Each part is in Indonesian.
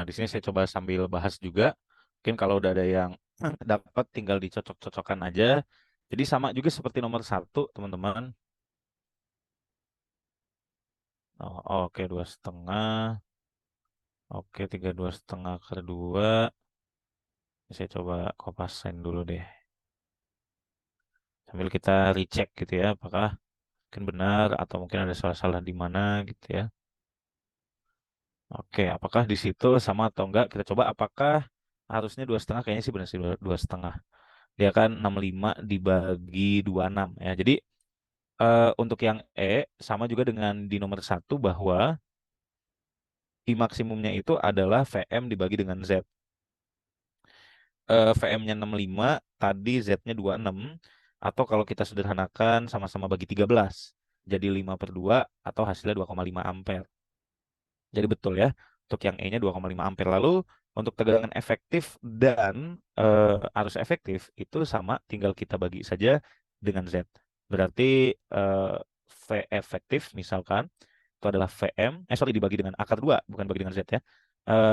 di sini saya coba sambil bahas juga. Mungkin kalau udah ada yang dapat tinggal dicocok-cocokkan aja. Jadi sama juga seperti nomor satu, teman-teman. Oh, oke, 2,5. Oke, 32,5 per 2. Saya coba kopasin dulu deh. Sambil kita recheck gitu ya, apakah mungkin benar atau mungkin ada salah-salah di mana gitu ya. Oke, apakah di situ sama atau enggak? Kita coba apakah harusnya 2,5? Kayaknya sih benar sih 2,5. Dia kan 65 dibagi 26 ya. Jadi untuk yang E sama juga dengan di nomor satu bahwa I maksimumnya itu adalah VM dibagi dengan Z. VM-nya 65, tadi Z-nya 26, atau kalau kita sederhanakan sama-sama bagi 13, jadi 5 per 2, atau hasilnya 2,5 ampere. Jadi betul ya, untuk yang E-nya 2,5 ampere. Lalu untuk tegangan efektif dan arus efektif itu sama, tinggal kita bagi saja dengan Z. Berarti V efektif misalkan itu adalah VM, sorry dibagi dengan akar 2, bukan bagi dengan Z ya.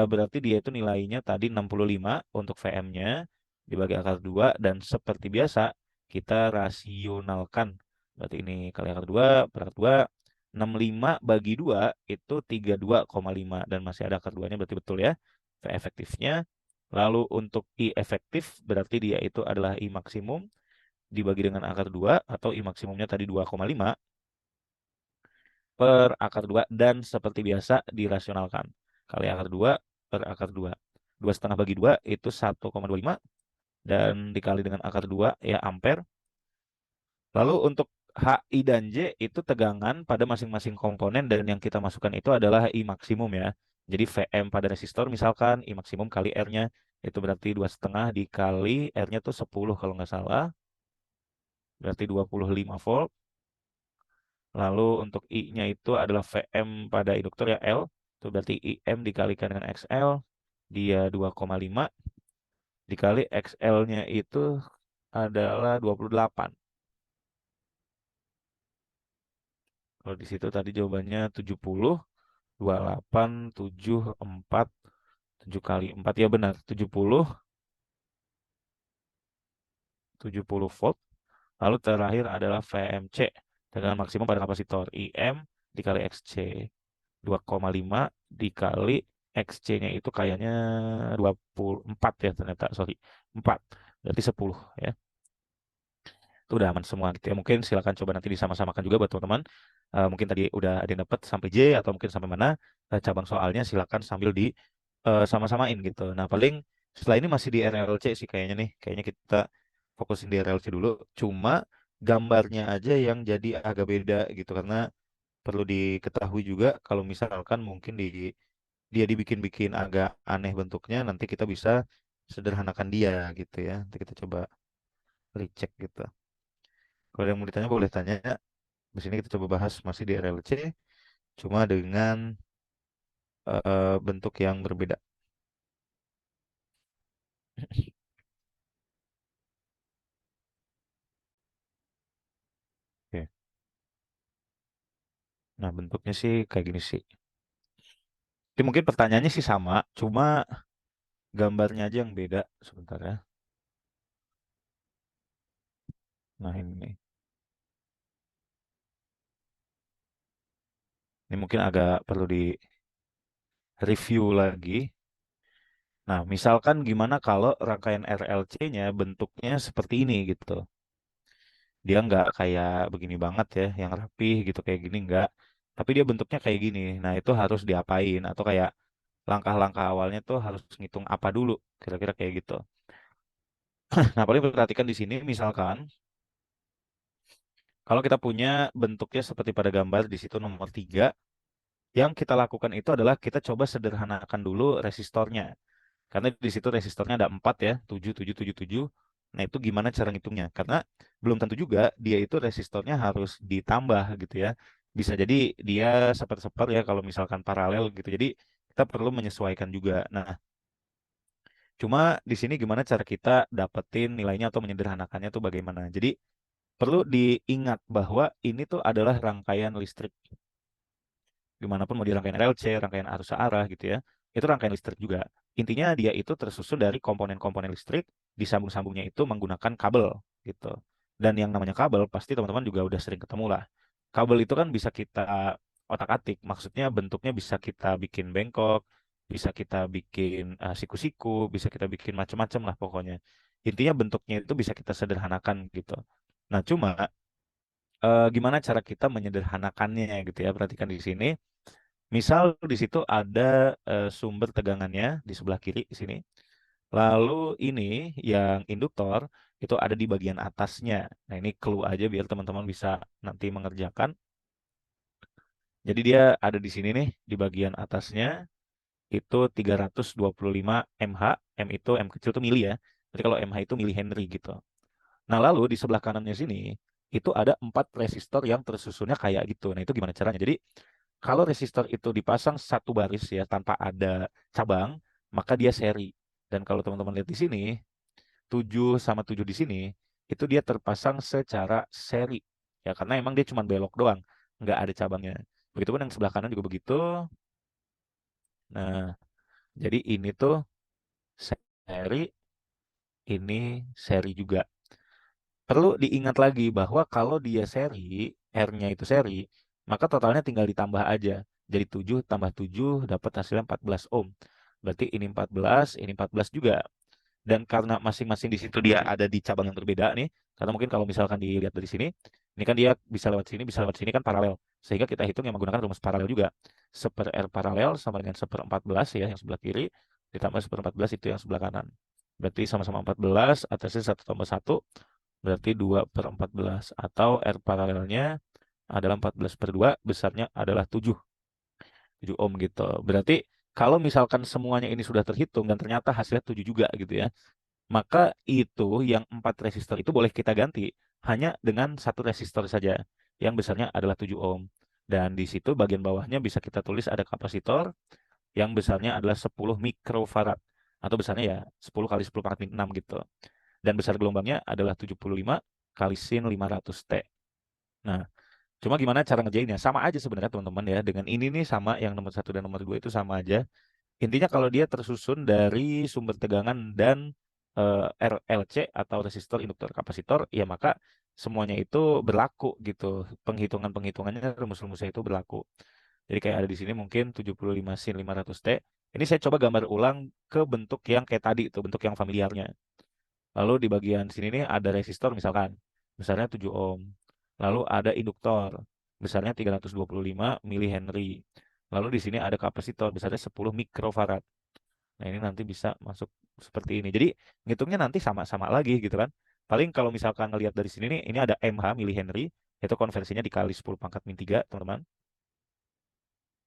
Berarti dia itu nilainya tadi 65 untuk VM-nya dibagi akar 2 dan seperti biasa kita rasionalkan. Berarti ini kali akar 2 per akar 2, 65 bagi 2 itu 32,5 dan masih ada akar 2-nya berarti betul ya. V efektifnya. Lalu untuk I efektif berarti dia itu adalah I maksimum dibagi dengan akar 2 atau I maksimumnya tadi 2,5 per akar 2 dan seperti biasa dirasionalkan. Kali akar 2 per akar 2. 2,5 bagi 2 itu 1,25 dan dikali dengan akar 2 ya ampere. Lalu untuk HI dan J itu tegangan pada masing-masing komponen dan yang kita masukkan itu adalah I maksimum ya. Jadi VM pada resistor misalkan I maksimum kali R-nya itu berarti 2,5 dikali R-nya tuh 10 kalau nggak salah. Berarti 25 volt. Lalu untuk I-nya itu adalah VM pada induktor ya L. Itu berarti IM dikalikan dengan XL. Dia 2,5 dikali XL-nya itu adalah 28. Kalau di situ tadi jawabannya 70, 28, 7, 4, 7 kali 4 ya benar, 70 volt. Lalu terakhir adalah VMC, tegangan maksimum pada kapasitor IM dikali XC. 2,5 dikali XC-nya itu kayaknya 24 ya ternyata, sorry, 4. Berarti 10 ya. Itu udah aman semua gitu ya. Mungkin silakan coba nanti disama-samakan juga buat teman-teman. Mungkin tadi udah ada yang dapat sampai J atau mungkin sampai mana cabang soalnya silakan sambil di sama-samain gitu. Nah, paling setelah ini masih di RLC sih kayaknya nih. Kayaknya kita fokusin di RLC dulu. Cuma gambarnya aja yang jadi agak beda gitu karena perlu diketahui juga kalau misalkan mungkin dia dibikin-bikin agak aneh bentuknya, nanti kita bisa sederhanakan dia gitu ya. Nanti kita coba recheck gitu. Kalau ada yang mau ditanya boleh tanya. Di sini kita coba bahas masih di RLC, cuma dengan bentuk yang berbeda. Oke. Nah, bentuknya sih kayak gini sih. Jadi mungkin pertanyaannya sih sama, cuma gambarnya aja yang beda sebentar ya. Nah, ini mungkin agak perlu di review lagi. Nah, misalkan gimana kalau rangkaian RLC-nya bentuknya seperti ini gitu. Dia nggak kayak begini banget ya, yang rapih gitu kayak gini nggak. Tapi dia bentuknya kayak gini. Nah, itu harus diapain atau kayak langkah-langkah awalnya tuh harus ngitung apa dulu, kira-kira kayak gitu. Nah, paling perhatikan di sini misalkan kalau kita punya bentuknya seperti pada gambar di situ nomor 3, yang kita lakukan itu adalah kita coba sederhanakan dulu resistornya. Karena di situ resistornya ada 4 ya, 7, 7, 7, 7. Nah, itu gimana cara ngitungnya? Karena belum tentu juga dia itu resistornya harus ditambah gitu ya. Bisa jadi dia seper-seper ya kalau misalkan paralel gitu. Jadi kita perlu menyesuaikan juga. Nah, cuma di sini gimana cara kita dapetin nilainya atau menyederhanakannya tuh bagaimana. Jadi perlu diingat bahwa ini tuh adalah rangkaian listrik. Gimana pun mau di rangkaian RLC, rangkaian arus searah gitu ya. itu rangkaian listrik juga. Intinya dia itu tersusun dari komponen-komponen listrik, disambung-sambungnya itu menggunakan kabel gitu. Dan yang namanya kabel pasti teman-teman juga udah sering ketemu lah. Kabel itu kan bisa kita otak-atik, maksudnya bentuknya bisa kita bikin bengkok, bisa kita bikin siku-siku, bisa kita bikin macam-macam lah pokoknya. Intinya bentuknya itu bisa kita sederhanakan gitu. Nah, cuma gimana cara kita menyederhanakannya gitu ya. Perhatikan di sini. Misal di situ ada sumber tegangannya di sebelah kiri di sini. Lalu ini yang induktor itu ada di bagian atasnya. Nah, ini clue aja biar teman-teman bisa nanti mengerjakan. Jadi dia ada di sini nih di bagian atasnya itu 325 mH. M itu M kecil itu mili ya. Jadi kalau mH itu mili Henry gitu. Nah, lalu di sebelah kanannya sini itu ada 4 resistor yang tersusunnya kayak gitu. Nah, itu gimana caranya? Jadi kalau resistor itu dipasang satu baris ya tanpa ada cabang, maka dia seri. Dan kalau teman-teman lihat di sini, 7 sama 7 di sini, itu dia terpasang secara seri. Ya, karena emang dia cuma belok doang, nggak ada cabangnya. Begitupun yang sebelah kanan juga begitu. Nah, jadi ini tuh seri, ini seri juga. Perlu diingat lagi bahwa kalau dia seri, R-nya itu seri, maka totalnya tinggal ditambah aja. Jadi 7 tambah 7 dapat hasilnya 14 ohm. Berarti ini 14, ini 14 juga. Dan karena masing-masing di situ dia ada di cabang yang berbeda nih, karena mungkin kalau misalkan dilihat dari sini, ini kan dia bisa lewat sini kan paralel. Sehingga kita hitung yang menggunakan rumus paralel juga. Seper R paralel sama dengan seper 14 ya, yang sebelah kiri, ditambah seper 14 itu yang sebelah kanan. Berarti sama-sama 14, atasnya 1 tambah 1, berarti 2 per 14. Atau R paralelnya adalah 14 per 2, besarnya adalah 7. 7 ohm gitu. Berarti kalau misalkan semuanya ini sudah terhitung dan ternyata hasilnya 7 juga gitu ya, maka itu yang 4 resistor itu boleh kita ganti hanya dengan satu resistor saja yang besarnya adalah 7 ohm. Dan di situ bagian bawahnya bisa kita tulis ada kapasitor yang besarnya adalah 10 mikrofarad atau besarnya ya 10 kali 10 pangkat min 6 gitu. Dan besar gelombangnya adalah 75 kali sin 500 T. Nah, cuma gimana cara ngerjainnya? Sama aja sebenarnya teman-teman ya. Dengan ini nih sama yang nomor satu dan nomor 2 itu sama aja. Intinya kalau dia tersusun dari sumber tegangan dan RLC atau resistor, induktor, kapasitor, ya maka semuanya itu berlaku gitu. Penghitungan-penghitungannya, rumus-rumusnya itu berlaku. Jadi kayak ada di sini mungkin 75 sin 500 T. Ini saya coba gambar ulang ke bentuk yang kayak tadi, itu bentuk yang familiarnya. Lalu di bagian sini nih ada resistor misalkan, besarnya 7 ohm. Lalu ada induktor, besarnya 325 mili Henry. Lalu di sini ada kapasitor, besarnya 10 mikrofarad. Nah, ini nanti bisa masuk seperti ini. Jadi, ngitungnya nanti sama-sama lagi gitu kan. Paling kalau misalkan ngelihat dari sini nih, ini ada mH mili Henry, itu konversinya dikali 10 pangkat min 3, teman-teman.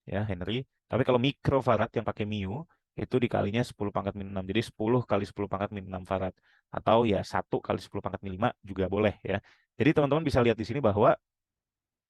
Ya, Henry. Tapi kalau mikrofarad yang pakai mu, itu dikalinya 10 pangkat min 6. Jadi 10 kali 10 pangkat min 6 farad. Atau ya 1 kali 10 pangkat min 5 juga boleh ya. Jadi teman-teman bisa lihat di sini bahwa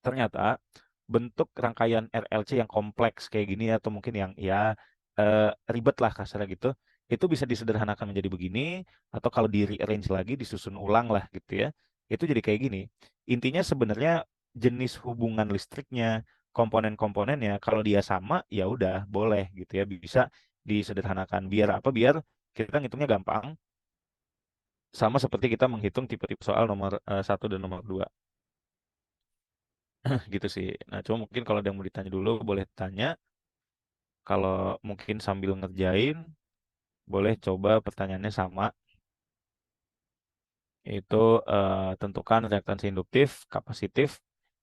ternyata bentuk rangkaian RLC yang kompleks kayak gini atau mungkin yang ya eh, ribet lah kasarnya gitu, itu bisa disederhanakan menjadi begini atau kalau di rearrange lagi disusun ulang lah gitu ya. Itu jadi kayak gini. Intinya sebenarnya jenis hubungan listriknya, komponen-komponennya kalau dia sama ya udah boleh gitu ya bisa disederhanakan biar apa? Biar kita ngitungnya gampang sama seperti kita menghitung tipe-tipe soal nomor 1 dan nomor 2 gitu sih. Nah, cuma mungkin kalau ada yang mau ditanya dulu, boleh tanya. Kalau mungkin sambil ngerjain, boleh coba pertanyaannya sama. Itu tentukan reaktansi induktif, kapasitif,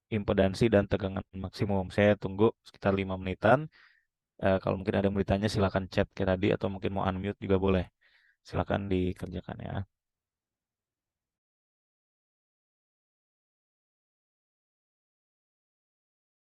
impedansi, dan tegangan maksimum. Saya tunggu sekitar 5 menitan. Kalau mungkin ada yang mau ditanya, silakan chat kayak tadi, atau mungkin mau unmute juga boleh. Silakan dikerjakan ya.